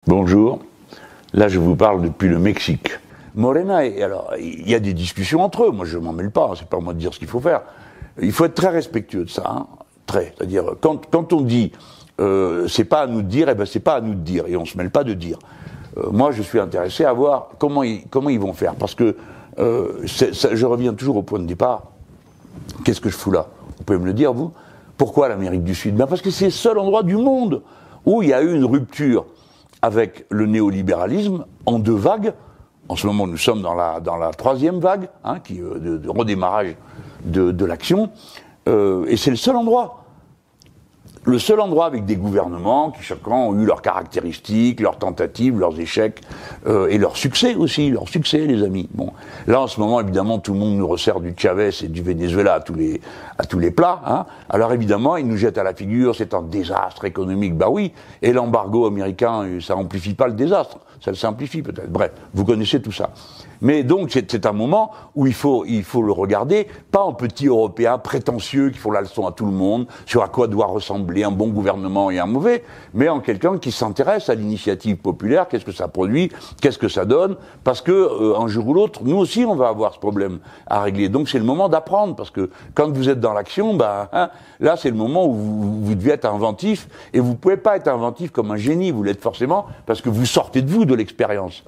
Bonjour, là je vous parle depuis le Mexique. Morena, alors il y a des discussions entre eux, moi je m'en mêle pas, c'est pas à moi de dire ce qu'il faut faire. Il faut être très respectueux de ça, hein, très. C'est-à-dire quand on dit c'est pas à nous de dire, eh ben c'est pas à nous de dire, et on se mêle pas de dire. Moi je suis intéressé à voir comment ils vont faire, parce que je reviens toujours au point de départ. Qu'est-ce que je fous là? Vous pouvez me le dire, vous? Pourquoi l'Amérique du Sud? Ben parce que c'est le seul endroit du monde où il y a eu une rupture avec le néolibéralisme en deux vagues. En ce moment, nous sommes dans la troisième vague, hein, de redémarrage de l'action, et c'est le seul endroit avec des gouvernements qui chacun ont eu leurs caractéristiques, leurs tentatives, leurs échecs, et leurs succès aussi, les amis. Bon, là en ce moment, évidemment, tout le monde nous resserre du Chavez et du Venezuela à tous les plats. Hein. Alors évidemment, ils nous jettent à la figure, c'est un désastre économique. Bah oui, et l'embargo américain, ça amplifie pas le désastre, ça le simplifie peut-être. Bref, vous connaissez tout ça. Mais donc c'est un moment où il faut le regarder, pas en petit Européen prétentieux qui font la leçon à tout le monde sur à quoi doit ressembler un bon gouvernement et un mauvais, mais en quelqu'un qui s'intéresse à l'initiative populaire, qu'est-ce que ça produit, qu'est-ce que ça donne, parce que un jour ou l'autre, nous aussi on va avoir ce problème à régler. Donc c'est le moment d'apprendre, parce que quand vous êtes dans l'action, là c'est le moment où vous devez être inventif, et vous pouvez pas être inventif comme un génie, vous l'êtes forcément, parce que vous sortez de vous de l'expérience.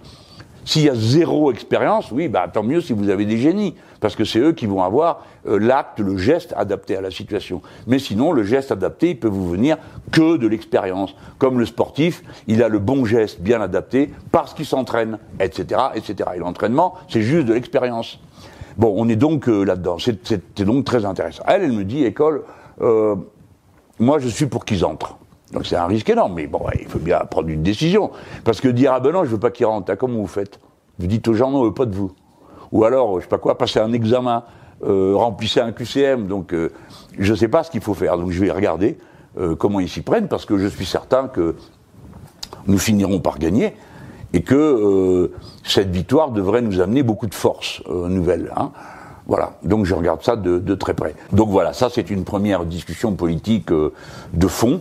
S'il y a zéro expérience, oui, tant mieux si vous avez des génies, parce que c'est eux qui vont avoir l'acte, le geste adapté à la situation. Mais sinon, le geste adapté, il peut vous venir que de l'expérience. Comme le sportif, il a le bon geste bien adapté parce qu'il s'entraîne, etc., etc. Et l'entraînement, c'est juste de l'expérience. Bon, on est donc là-dedans. C'est donc très intéressant. Elle me dit, école, moi je suis pour qu'ils entrent. Donc c'est un risque énorme, mais bon, il faut bien prendre une décision. Parce que dire, ah ben non, je veux pas qu'il rentre, comment vous faites? Vous dites aux gens, non, on veut pas de vous. Ou alors, je sais pas quoi, passer un examen, remplissez un QCM, donc je sais pas ce qu'il faut faire. Donc je vais regarder comment ils s'y prennent, parce que je suis certain que nous finirons par gagner, et que cette victoire devrait nous amener beaucoup de force nouvelle, hein. Voilà, donc je regarde ça de très près. Donc voilà, ça c'est une première discussion politique de fond,